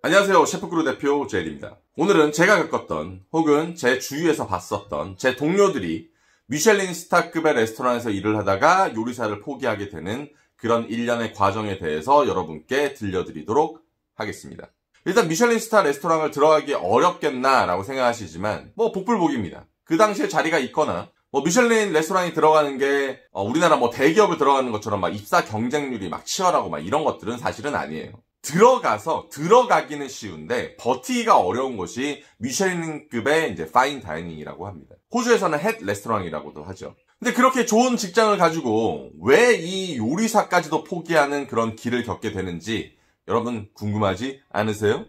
안녕하세요. 셰프크루 대표 제일입니다. 오늘은 제가 겪었던 혹은 제 주위에서 봤었던 제 동료들이 미슐린 스타급의 레스토랑에서 일을 하다가 요리사를 포기하게 되는 그런 일련의 과정에 대해서 여러분께 들려드리도록 하겠습니다. 일단 미슐린 스타 레스토랑을 들어가기 어렵겠나라고 생각하시지만 복불복입니다. 그 당시에 자리가 있거나 미슐린 레스토랑이 들어가는 게 우리나라 대기업을 들어가는 것처럼 막 입사 경쟁률이 막 치열하고 막 이런 것들은 사실은 아니에요. 들어가기는 쉬운데 버티기가 어려운 것이 미슐린급의 이제 파인 다이닝이라고 합니다. 호주에서는 햇 레스토랑이라고도 하죠. 근데 그렇게 좋은 직장을 가지고 왜 이 요리사까지도 포기하는 그런 길을 겪게 되는지 여러분 궁금하지 않으세요?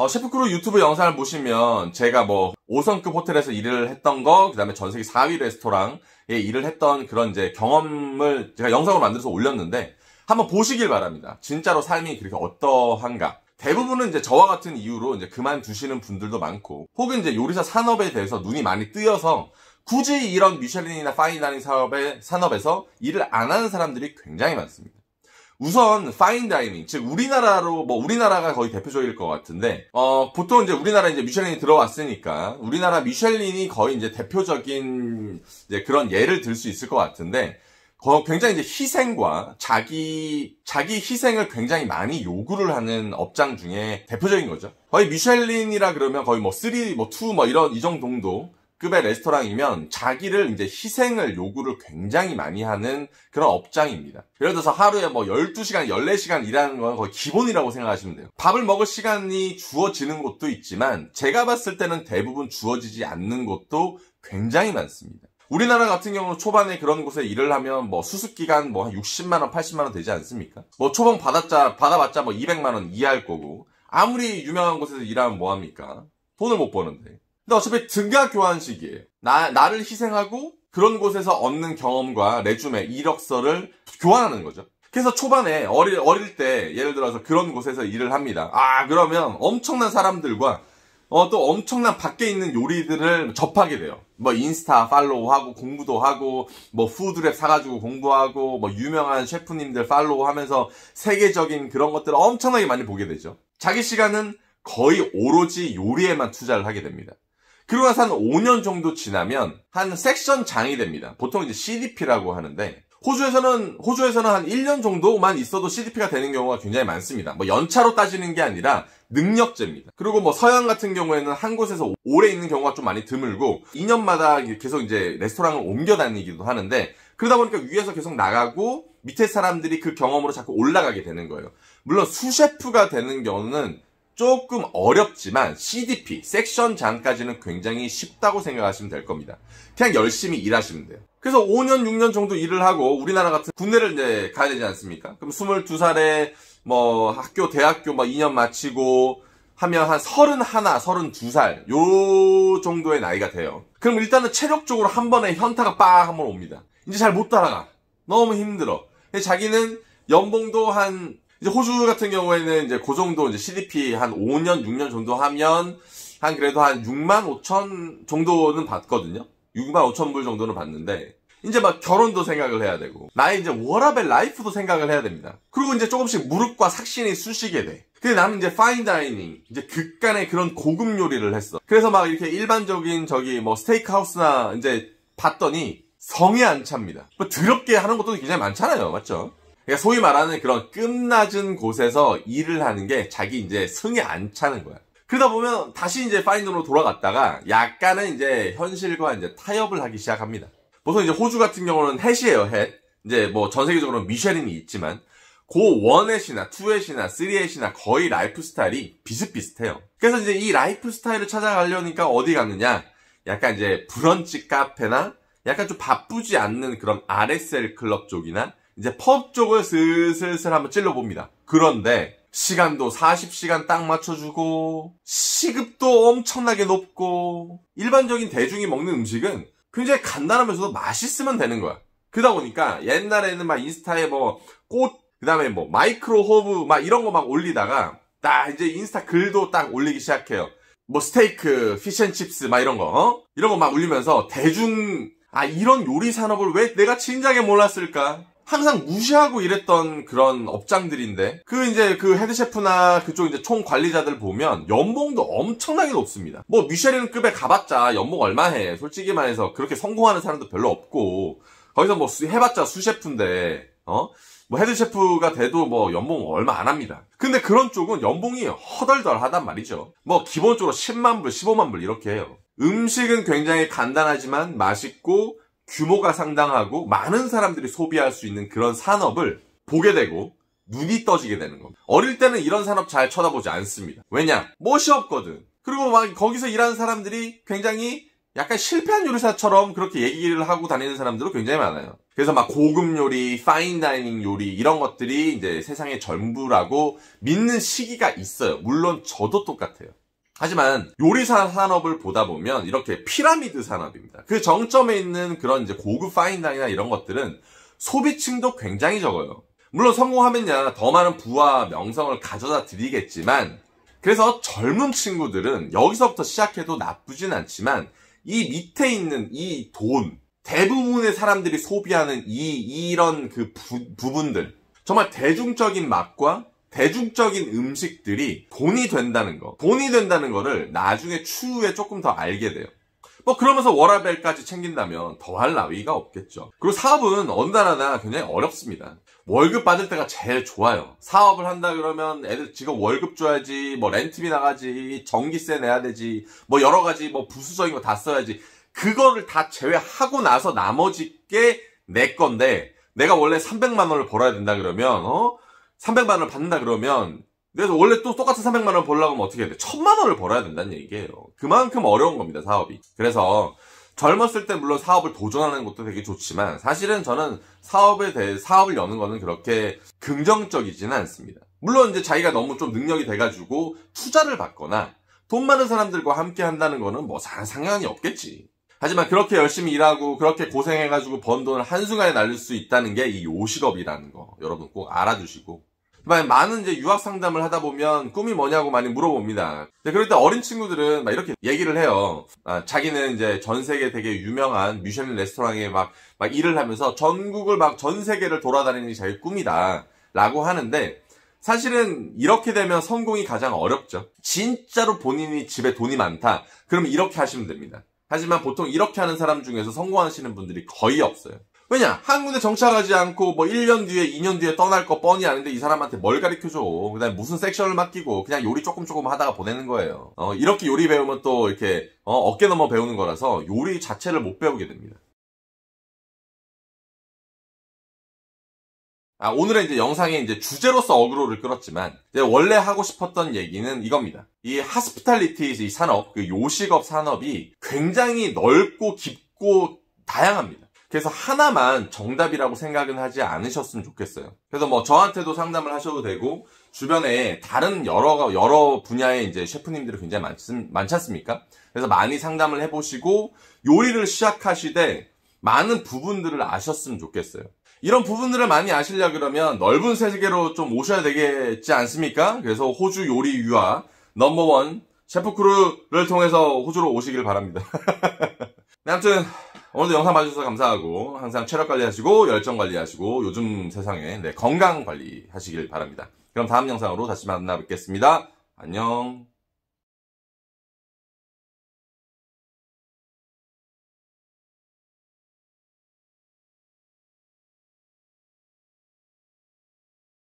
셰프크루 유튜브 영상을 보시면 제가 5성급 호텔에서 일을 했던 거, 그 다음에 전세계 4위 레스토랑에 일을 했던 그런 이제 경험을 제가 영상으로 만들어서 올렸는데 한번 보시길 바랍니다. 진짜로 삶이 그렇게 어떠한가. 대부분은 이제 저와 같은 이유로 이제 그만두시는 분들도 많고, 혹은 이제 요리사 산업에 대해서 눈이 많이 뜨여서 굳이 이런 미슐린이나 파인다이닝 산업에서 일을 안 하는 사람들이 굉장히 많습니다. 우선 파인다이닝, 즉 우리나라가 거의 대표적일 것 같은데 보통 이제 우리나라 이제 미슐린이 들어왔으니까 우리나라 미슐린이 거의 이제 대표적인 이제 그런 예를 들 수 있을 것 같은데, 굉장히 이제 희생과 자기 희생을 굉장히 많이 요구를 하는 업장 중에 대표적인 거죠. 거의 미슐린이라 그러면 거의 3, 2 이 정도 급의 레스토랑이면 자기를 이제 희생을 요구를 굉장히 많이 하는 그런 업장입니다. 예를 들어서 하루에 12시간, 14시간 일하는 건 거의 기본이라고 생각하시면 돼요. 밥을 먹을 시간이 주어지는 곳도 있지만 제가 봤을 때는 대부분 주어지지 않는 곳도 굉장히 많습니다. 우리나라 같은 경우는 초반에 그런 곳에 일을 하면 수습기간 한 60만원, 80만원 되지 않습니까? 초봉 받아봤자 200만원 이하일 거고, 아무리 유명한 곳에서 일하면 뭐합니까? 돈을 못 버는데. 근데 어차피 등가 교환식이에요. 나를 희생하고 그런 곳에서 얻는 경험과 레주메, 이력서를 교환하는 거죠. 그래서 초반에 어릴 때 예를 들어서 그런 곳에서 일을 합니다. 그러면 엄청난 사람들과 또 엄청난 밖에 있는 요리들을 접하게 돼요. 인스타 팔로우하고 공부도 하고 푸드랩 사가지고 공부하고 유명한 셰프님들 팔로우하면서 세계적인 그런 것들을 엄청나게 많이 보게 되죠. 자기 시간은 거의 오로지 요리에만 투자를 하게 됩니다. 그러고 나서 한 5년 정도 지나면 한 섹션장이 됩니다. 보통 이제 CDP라고 하는데, 호주에서는 한 1년 정도만 있어도 CDP가 되는 경우가 굉장히 많습니다. 연차로 따지는 게 아니라 능력제입니다. 그리고 서양 같은 경우에는 한 곳에서 오래 있는 경우가 좀 많이 드물고 2년마다 계속 이제 레스토랑을 옮겨 다니기도 하는데, 그러다 보니까 위에서 계속 나가고 밑에 사람들이 그 경험으로 자꾸 올라가게 되는 거예요. 물론 수셰프가 되는 경우는 조금 어렵지만 CDP, 섹션장까지는 굉장히 쉽다고 생각하시면 될 겁니다. 그냥 열심히 일하시면 돼요. 그래서 5년, 6년 정도 일을 하고 우리나라 같은 군대를 이제 가야 되지 않습니까? 그럼 22살에 대학교 2년 마치고 하면 한 31, 32살 요 정도의 나이가 돼요. 그럼 일단은 체력적으로 한 번에 현타가 빡 한번 옵니다. 이제 잘 못 따라가. 너무 힘들어. 자기는 연봉도 이제 호주 같은 경우에는 이제 그 정도 이제 CDP 한 5년, 6년 정도 하면 그래도 한 6만 5천 정도는 받거든요. 6만 5천 불 정도는 받는데, 이제 결혼도 생각을 해야 되고, 나의 이제 워라밸 라이프도 생각을 해야 됩니다. 그리고 이제 조금씩 무릎과 삭신이 쑤시게 돼. 근데 나는 이제 파인다이닝, 이제 극간의 그런 고급 요리를 했어. 그래서 이렇게 일반적인 스테이크하우스나 이제 봤더니 성에 안 찹니다. 더럽게 하는 것도 굉장히 많잖아요. 맞죠? 그러니까 소위 말하는 그런 끝낮은 곳에서 일을 하는 게 자기 이제 성에 안 차는 거야. 그러다 보면 다시 이제 파인으로 돌아갔다가 약간은 이제 현실과 이제 타협을 하기 시작합니다. 보통 이제 호주 같은 경우는 햇이에요, 햇. 이제 전 세계적으로는 미슐린이 있지만, 그 1햇이나 2햇이나 3햇이나 거의 라이프 스타일이 비슷비슷해요. 그래서 이제 이 라이프 스타일을 찾아가려니까 어디 갔느냐? 약간 이제 브런치 카페나 약간 좀 바쁘지 않는 그런 RSL 클럽 쪽이나 이제 펍 쪽을 슬슬 한번 찔러봅니다. 그런데 시간도 40시간 딱 맞춰주고 시급도 엄청나게 높고 일반적인 대중이 먹는 음식은 굉장히 간단하면서도 맛있으면 되는 거야. 그러다 보니까 옛날에는 인스타에 꽃, 그 다음에 마이크로 호브 이런 거 올리다가 딱 이제 인스타 글도 딱 올리기 시작해요. 스테이크, 피쉬앤칩스 이런 거 이런 거 올리면서 대중 이런 요리 산업을 왜 내가 진작에 몰랐을까? 항상 무시하고 일했던 그런 업장들인데, 이제 그 헤드셰프나 그쪽 이제 총 관리자들 보면 연봉도 엄청나게 높습니다. 뭐 미쉐린급에 가봤자 연봉 얼마 해? 솔직히 말해서 그렇게 성공하는 사람도 별로 없고, 거기서 뭐 해봤자 수셰프인데, 뭐 헤드셰프가 돼도 뭐 연봉 얼마 안 합니다. 근데 그런 쪽은 연봉이 허덜덜하단 말이죠. 뭐 기본적으로 10만 불, 15만 불 이렇게 해요. 음식은 굉장히 간단하지만 맛있고 규모가 상당하고 많은 사람들이 소비할 수 있는 그런 산업을 보게 되고 눈이 떠지게 되는 겁니다. 어릴 때는 이런 산업 잘 쳐다보지 않습니다. 왜냐? 멋이 없거든. 그리고 막 거기서 일하는 사람들이 굉장히 약간 실패한 요리사처럼 그렇게 얘기를 하고 다니는 사람들도 굉장히 많아요. 그래서 막 고급 요리, 파인다이닝 요리 이런 것들이 이제 세상의 전부라고 믿는 시기가 있어요. 물론 저도 똑같아요. 하지만 요리사 산업을 보다 보면 이렇게 피라미드 산업입니다. 그 정점에 있는 그런 이제 고급 파인다이닝이나 이런 것들은 소비층도 굉장히 적어요. 물론 성공하면야 더 많은 부와 명성을 가져다 드리겠지만, 그래서 젊은 친구들은 여기서부터 시작해도 나쁘진 않지만 이 밑에 있는 이 돈, 대부분의 사람들이 소비하는 이런 그 부분들, 정말 대중적인 맛과 대중적인 음식들이 돈이 된다는 거를 나중에 추후에 조금 더 알게 돼요. 뭐 그러면서 워라밸까지 챙긴다면 더할 나위가 없겠죠. 그리고 사업은 어느 나라나 굉장히 어렵습니다. 월급 받을 때가 제일 좋아요. 사업을 한다 그러면 애들 직업 월급 줘야지, 뭐 렌트비 나가지, 전기세 내야 되지, 뭐 여러 가지 뭐 부수적인 거 다 써야지. 그거를 다 제외하고 나서 나머지 게 내 건데, 내가 원래 300만 원을 벌어야 된다 그러면 300만 원을 받는다 그러면 그래서 원래 또 똑같은 300만 원을 벌려고 하면 어떻게 해야 돼? 1000만 원을 벌어야 된다는 얘기예요. 그만큼 어려운 겁니다, 사업이. 그래서 젊었을 때 물론 사업을 도전하는 것도 되게 좋지만 사실은 저는 사업을 여는 거는 그렇게 긍정적이지는 않습니다. 물론 이제 자기가 너무 좀 능력이 돼가지고 투자를 받거나 돈 많은 사람들과 함께 한다는 거는 뭐 상관이 없겠지. 하지만 그렇게 열심히 일하고 그렇게 고생해가지고 번 돈을 한순간에 날릴 수 있다는 게 이 요식업이라는 거 여러분 꼭 알아두시고, 많은 이제 유학 상담을 하다 보면 꿈이 뭐냐고 많이 물어봅니다. 그럴 때 어린 친구들은 막 이렇게 얘기를 해요. 자기는 이제 전 세계 되게 유명한 미슐린 레스토랑에 막 일을 하면서 전국을 전 세계를 돌아다니는 게 자기 꿈이다 라고 하는데, 사실은 이렇게 되면 성공이 가장 어렵죠. 진짜로 본인이 집에 돈이 많다 그러면 이렇게 하시면 됩니다. 하지만 보통 이렇게 하는 사람 중에서 성공하시는 분들이 거의 없어요. 왜냐? 한 군데 정착하지 않고 뭐 1년 뒤에 2년 뒤에 떠날 거 뻔히 아는데 이 사람한테 뭘 가르쳐줘. 그 다음에 무슨 섹션을 맡기고 그냥 요리 조금 하다가 보내는 거예요. 이렇게 요리 배우면 또 이렇게 어깨 넘어 배우는 거라서 요리 자체를 못 배우게 됩니다. 오늘의 이제 영상의 이제 주제로서 어그로를 끌었지만, 원래 하고 싶었던 얘기는 이겁니다. 이 하스피탈리티 이 산업, 그 요식업 산업이 굉장히 넓고 깊고 다양합니다. 그래서 하나만 정답이라고 생각은 하지 않으셨으면 좋겠어요. 그래서 뭐 저한테도 상담을 하셔도 되고, 주변에 다른 여러 분야의 이제 셰프님들이 굉장히 많지 않습니까? 그래서 많이 상담을 해보시고, 요리를 시작하시되 많은 부분들을 아셨으면 좋겠어요. 이런 부분들을 많이 아시려 그러면 넓은 세계로 좀 오셔야 되겠지 않습니까? 그래서 호주 요리 유학 넘버원 셰프크루를 통해서 호주로 오시길 바랍니다. 네, 아무튼 오늘도 영상 봐주셔서 감사하고, 항상 체력 관리하시고 열정 관리하시고 요즘 세상에 건강 관리하시길 바랍니다. 그럼 다음 영상으로 다시 만나 뵙겠습니다. 안녕.